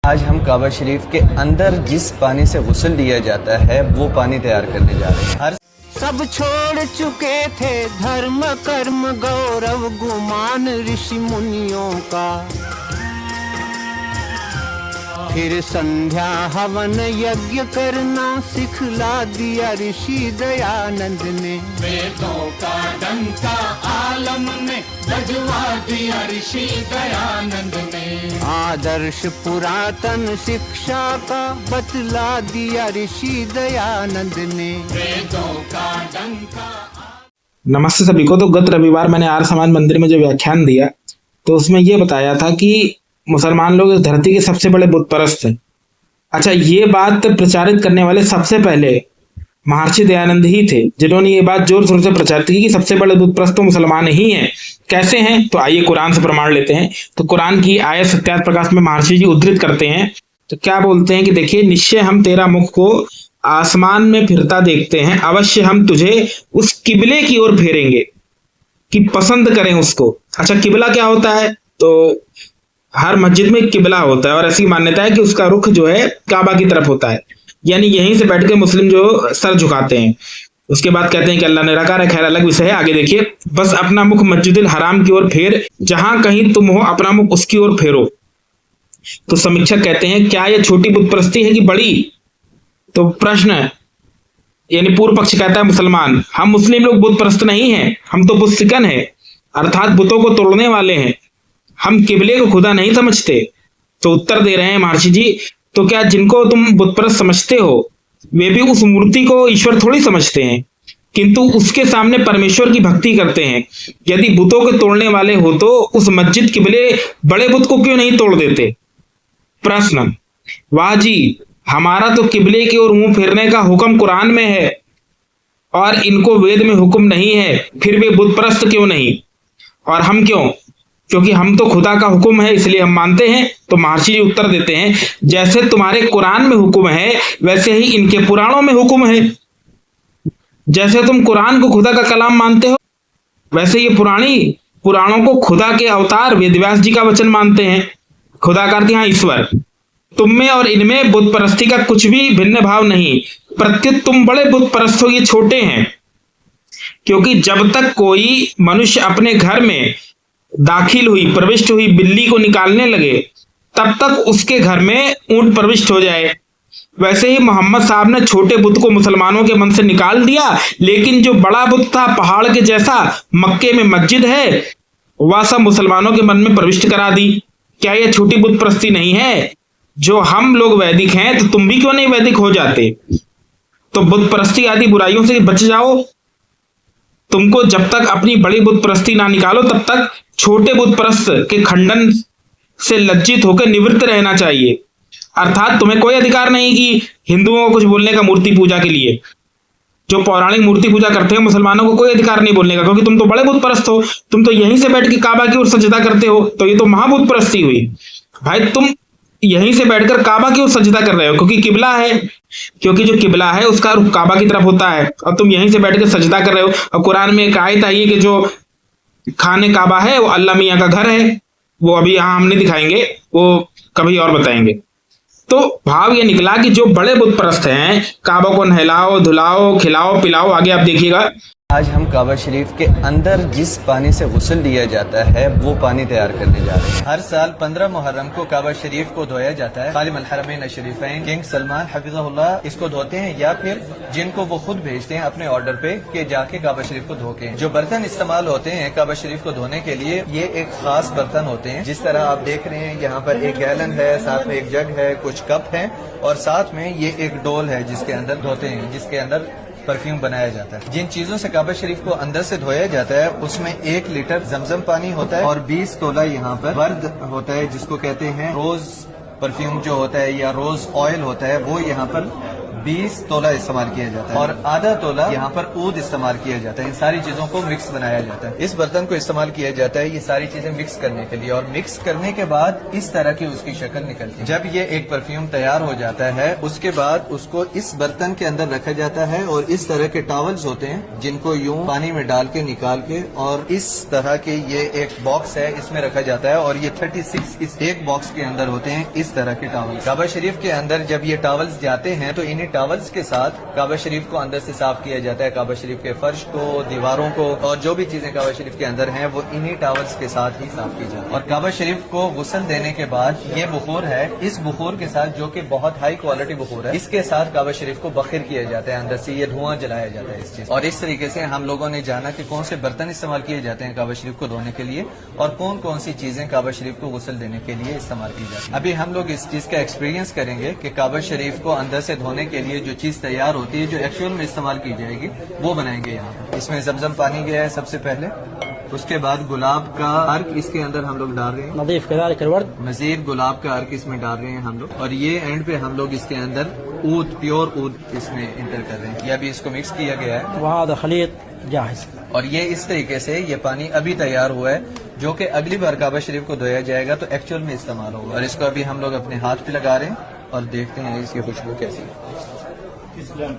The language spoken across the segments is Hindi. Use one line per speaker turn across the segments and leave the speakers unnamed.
आज हम काबा शरीफ के अंदर जिस पानी से गुस्ल दिया जाता है वो पानी तैयार करने जा रहे हैं।
सब छोड़ चुके थे धर्म कर्म गौरव गुमान ऋषि मुनियों का, फिर संध्या हवन यज्ञ करना सिखला दिया ऋषि दयानंद ने।
वेदों का डंका आलम में बजवा दिया ऋषि दयानंद ने।
आदर्श पुरातन शिक्षा का बतला दिया ऋषि दयानंद ने।
वेदों का डंका।
नमस्ते सभी को। तो गत रविवार मैंने आर्य समाज मंदिर में जो व्याख्यान दिया तो उसमें ये बताया था कि मुसलमान लोग इस धरती के सबसे बड़े बुत परस्त हैं। अच्छा, ये बात प्रचारित करने वाले सबसे पहले महर्षि दयानंद ही थे, जिन्होंने ये बात जोर शोर से प्रचारित की कि सबसे बड़े बुत परस्त तो मुसलमान ही हैं। कैसे हैं? तो आइए कुरान से प्रमाण लेते हैं। तो कुरान की आयत सत्यात प्रकाश में महर्षि जी उद्धृत करते हैं। तो क्या बोलते हैं कि देखिए, निश्चय हम तेरा मुख को आसमान में फिरता देखते हैं, अवश्य हम तुझे उस किबले की ओर फेरेंगे कि पसंद करें उसको। अच्छा, किबला क्या होता है? तो हर मस्जिद में एक किबला होता है और ऐसी मान्यता है कि उसका रुख जो है काबा की तरफ होता है, यानी यहीं से बैठ के मुस्लिम जो सर झुकाते हैं। उसके बाद कहते हैं कि अल्लाह निराकार है, खैर अलग विषय है। आगे देखिए, बस अपना मुख मस्जिदुल हराम की ओर फेर, जहां कहीं तुम हो अपना मुख उसकी ओर फेरो। तो समीक्षक कहते हैं क्या यह छोटी बुत परस्ती है कि बड़ी? तो प्रश्न है, यानी पूर्व पक्ष कहता है मुसलमान, हम मुस्लिम लोग बुत परस्त नहीं हैं, हम तो बुत सिकन है, अर्थात बुतों को तोड़ने वाले हैं, हम किबले को खुदा नहीं समझते। तो उत्तर दे रहे हैं महर्षि जी, तो क्या जिनको तुम बुतपरस्त समझते हो वे भी उस मूर्ति को ईश्वर थोड़ी समझते हैं, किंतु उसके सामने परमेश्वर की भक्ति करते हैं। यदि बुतों के तोड़ने वाले हो तो उस मस्जिद किबले बड़े बुत को क्यों नहीं तोड़ देते? प्रश्न, वाह जी, हमारा तो किबले की ओर मुंह फेरने का हुक्म कुरान में है और इनको वेद में हुक्म नहीं है, फिर वे बुत परस्त क्यों नहीं? और हम क्यों? क्योंकि हम तो खुदा का हुक्म है इसलिए हम मानते हैं। तो महर्षि जी उत्तर देते हैं, जैसे तुम्हारे कुरान में हुक्म है वैसे ही इनके पुराणों में हुक्म है। जैसे तुम कुरान को खुदा का कलाम मानते हो वैसे ये पुराणों को खुदा के अवतार वेदव्यास जी का वचन मानते हैं। खुदा का अर्थ यहाँ ईश्वर। तुम में और इनमें बुत परस्ती का कुछ भी भिन्न भाव नहीं, प्रत्युत तुम बड़े बुत परस्त हो, ये छोटे हैं। क्योंकि जब तक कोई मनुष्य अपने घर में प्रविष्ट हुई बिल्ली को निकालने लगे तब तक उसके घर में ऊंट प्रविष्ट हो जाए। वैसे ही मोहम्मद साहब ने छोटे बुत को मुसलमानों के मन से निकाल दिया, लेकिन जो बड़ा बुत था पहाड़ के जैसा मक्के में मस्जिद है वह सब मुसलमानों के मन में प्रविष्ट करा दी। क्या यह छोटी बुत परस्ती नहीं है? जो हम लोग वैदिक हैं तो तुम भी क्यों नहीं वैदिक हो जाते? तो बुत परस्ती आदि बुराइयों से बच जाओ। तुमको जब तक अपनी बड़ी बुत परस्ती ना निकालो तब तक छोटे बुत परस्त के खंडन से लज्जित होकर निवृत्त रहना चाहिए। अर्थात तुम्हें कोई अधिकार नहीं कि हिंदुओं को कुछ बोलने का मूर्ति पूजा के लिए। जो पौराणिक मूर्ति पूजा करते हैं मुसलमानों को कोई अधिकार नहीं बोलने का, क्योंकि तुम तो बड़े बुत परस्त हो। तुम तो यहीं से बैठ के काबा की ओर सजदा करते हो, तो ये तो महाबुत परस्ती हुई। भाई, तुम यहीं से बैठकर काबा की ओर सजदा कर रहे हो क्योंकि किबला है, क्योंकि जो किबला है उसका रुख काबा की तरफ होता है, और तुम यहीं से बैठकर सजदा कर रहे हो। और कुरान में एक आयत आई है कि जो खाने काबा है वो अल्लाह मियाँ का घर है। वो अभी यहाँ हम नहीं दिखाएंगे, वो कभी और बताएंगे। तो भाव ये निकला कि जो बड़े बुत परस्त हैं काबा को नहलाओ धुलाओ खिलाओ पिलाओ। आगे आप देखिएगा,
आज हम काबा शरीफ के अंदर जिस पानी से गुस्ल दिया जाता है वो पानी तैयार करने जा रहे हैं। हर साल 15 मुहर्रम को काबा शरीफ को धोया जाता है। खालिम अल हरमैन शरीफैन किंग सलमान हफिज़हुल्लाह इसको धोते हैं, या फिर जिनको वो खुद भेजते हैं अपने ऑर्डर पे कि जाके काबा शरीफ को धो के। जो बर्तन इस्तेमाल होते हैं काबा शरीफ को धोने के लिए, ये एक खास बर्तन होते हैं। जिस तरह आप देख रहे हैं यहाँ पर एक गैलन है, साथ में एक जग है, कुछ कप है, और साथ में ये एक डोल है जिसके अंदर धोते हैं, जिसके अंदर परफ्यूम बनाया जाता है। जिन चीजों से काबा शरीफ को अंदर से धोया जाता है उसमें 1 लीटर जमजम पानी होता है और 20 तोला यहाँ पर वर्द होता है, जिसको कहते हैं रोज परफ्यूम जो होता है या रोज ऑयल होता है, वो यहाँ पर 20 तोला इस्तेमाल किया जाता है और आधा तोला यहाँ पर ऊद इस्तेमाल किया जाता है। इन सारी चीजों को मिक्स बनाया जाता है। इस बर्तन को इस्तेमाल किया जाता है ये सारी चीजें मिक्स करने के लिए, और मिक्स करने के बाद इस तरह की उसकी शक्ल निकलती है। जब ये एक परफ्यूम तैयार हो जाता है उसके बाद उसको इस बर्तन के अंदर रखा जाता है, और इस तरह के टॉवल्स होते हैं जिनको यूं पानी में डाल के निकाल के, और इस तरह के ये एक बॉक्स है इसमें रखा जाता है, और ये 36 इस एक बॉक्स के अंदर होते हैं इस तरह के टॉवल्स। काबा शरीफ के अंदर जब ये टॉवल्स जाते हैं तो इन्हीं टॉवल्स के साथ काबा शरीफ को अंदर से साफ किया जाता है। काबा शरीफ के फर्श को, दीवारों को, और जो भी चीजें काबा शरीफ के अंदर हैं वो इन्हीं टॉवल्स के साथ ही साफ की जाती है। और काबा शरीफ को गुस्ल देने के बाद ये बुखूर है, इस बुखूर के साथ जो कि बहुत हाई क्वालिटी बुखूर है, इसके साथ काबा शरीफ को बखिर किया जाता है, अंदर से ये धुआं जलाया जाता है इस चीज। और इस तरीके से हम लोगों ने जाना कि कौन से बर्तन इस्तेमाल किए जाते हैं काबा शरीफ को धोने के लिए, और कौन कौन सी चीजें काबा शरीफ को गुस्ल देने के लिए इस्तेमाल की जाती है। अभी हम लोग इस चीज का एक्सपीरियंस करेंगे कि काबा शरीफ को अंदर से धोने के लिए जो चीज तैयार होती है, जो एक्चुअल में इस्तेमाल की जाएगी, वो बनाएंगे यहाँ पर। इसमें जमजम पानी गया है सबसे पहले, उसके बाद गुलाब का अर्क इसके अंदर हम लोग डाल रहे हैं, मजीद गुलाब का अर्क इसमें डाल रहे हैं हम लोग, और ये एंड पे हम लोग इसके अंदर ऊद, प्योर ऊद इसमें इंटर कर रहे हैं। ये अभी इसको मिक्स किया गया है और ये इस तरीके से ये पानी अभी तैयार हुआ है, जो कि अगली बार काबा शरीफ को धोया जाएगा तो एक्चुअल में इस्तेमाल होगा। और इसको अभी हम लोग अपने हाथ पे लगा रहे हैं और देखते हैं इसकी खुशबू कैसी है।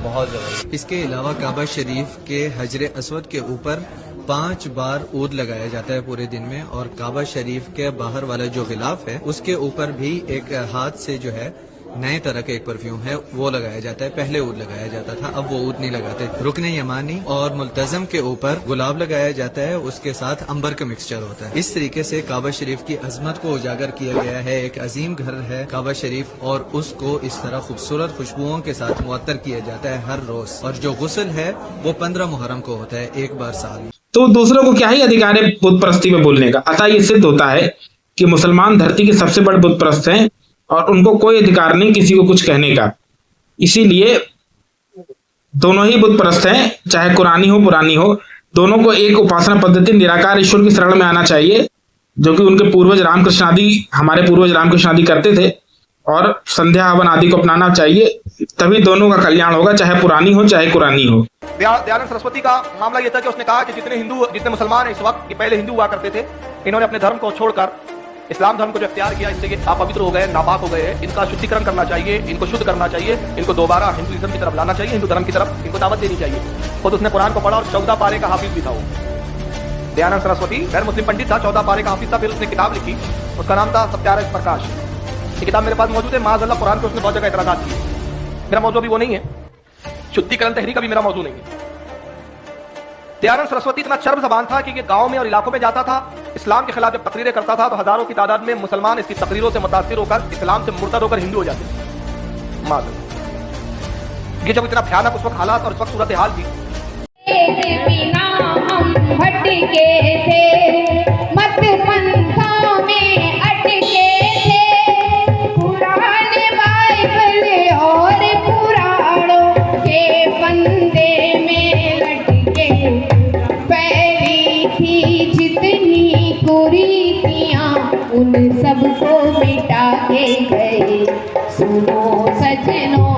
बहुत जबरदस्त। इसके अलावा काबा शरीफ के हजरे अस्वद के ऊपर 5 बार ऊद लगाया जाता है पूरे दिन में, और काबा शरीफ के बाहर वाला जो गिलाफ है उसके ऊपर भी एक हाथ से जो है नए तरह का एक परफ्यूम है वो लगाया जाता है। पहले ऊद लगाया जाता था, अब वो ऊद नहीं लगाते। रुकने यमानी और मुल्तजम के ऊपर गुलाब लगाया जाता है, उसके साथ अंबर का मिक्सचर होता है। इस तरीके से काबा शरीफ की अजमत को उजागर किया गया है। एक अजीम घर है काबा शरीफ, और उसको इस तरह खूबसूरत खुशबुओं के साथ मुअत्तर किया जाता है हर रोज। और जो गुस्ल है वो 15 मुहर्रम को होता है, एक बार साल में।
तो दूसरों को क्या ही अधिकार है बुत परस्ती में बोलने का। अतः ये सिद्ध होता है कि मुसलमान धरती के सबसे बड़े बुत परस्त हैं और उनको कोई अधिकार नहीं किसी को कुछ कहने का। इसीलिए दोनों ही बुत परस्त हैं, चाहे कुरानी हो पुरानी हो, दोनों को एक उपासना पद्धति निराकार ईश्वर की शरण में आना चाहिए, जो कि उनके पूर्वज रामकृष्ण आदि, हमारे पूर्वज रामकृष्ण आदि करते थे, और संध्या हवन आदि को अपनाना चाहिए। तभी दोनों का कल्याण होगा, चाहे पुरानी हो चाहे कुरानी हो।
दयानंद सरस्वती का मामला यह था कि उसने कहा कि जितने मुसलमान इस वक्त, पहले हिंदू हुआ करते थे, इन्होंने अपने धर्म को छोड़कर इस्लाम धर्म को जो अख्तियार किया, इससे कि आप पवित्र हो गए, नापाक हो गए, इनका शुद्धिकरण करना चाहिए, इनको शुद्ध करना चाहिए, इनको दोबारा हिंदुइज्म की तरफ लाना चाहिए, हिंदू धर्म की तरफ इनको दावत देनी चाहिए। खुद उसने कुरान को पढ़ा और 14 पारे का हाफिज भी था वो। दयानंद सरस्वती गैर मुस्लिम पंडित था, 14 पारे का हाफिज था। फिर उसने किताब लिखी, उसका नाम था सत्याग्रह प्रकाश। ये किताब मेरे पास मौजूद है। माज़अल्लाह कुरान पे उसने बहुत जगह एतराज़ात किए। मेरा मौजूद भी वो नहीं है, शुद्धिकरण तहरीक का भी मेरा मौजूद नहीं है। दयानंद सरस्वती इतना चर्ब ज़बान था कि ये गांव में और इलाकों में जाता था, इस्लाम के खिलाफ जब तकरीरें करता था तो हजारों की तादाद में मुसलमान इसकी तकरीरों से मुतासिर होकर इस्लाम से मुर्तद होकर हिंदू हो जाते थे। माज़अल्लाह, ये जब इतना भयानक उस वक्त हालात और उस वक्त सूरत हाल थी,
बिना हम भटके थे, मत पंथों में अटके थे, पुराने बाइबल और पुराणों के फंदे में लटके, फैली थी जितनी कुरीतियां उन सबको मिटा के गए। सुनो सजनों,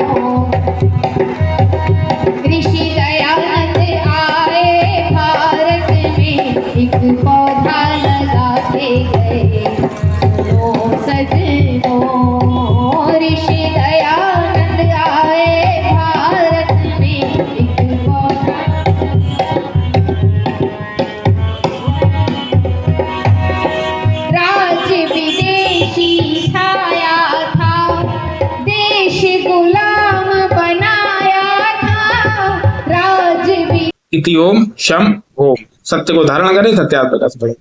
ऋषि दयानंद आए भारत में, एक पौधा लगा के गए। सुनो सजनों, ऋषि दयानंद आए भारत में, एक पौधा। राज विदेशी छाया था, देश गुलाम बनाया था, राज
इति ओम शम ओम। सत्य को धारण करें, सत्यार्थ प्रकाश पढ़े।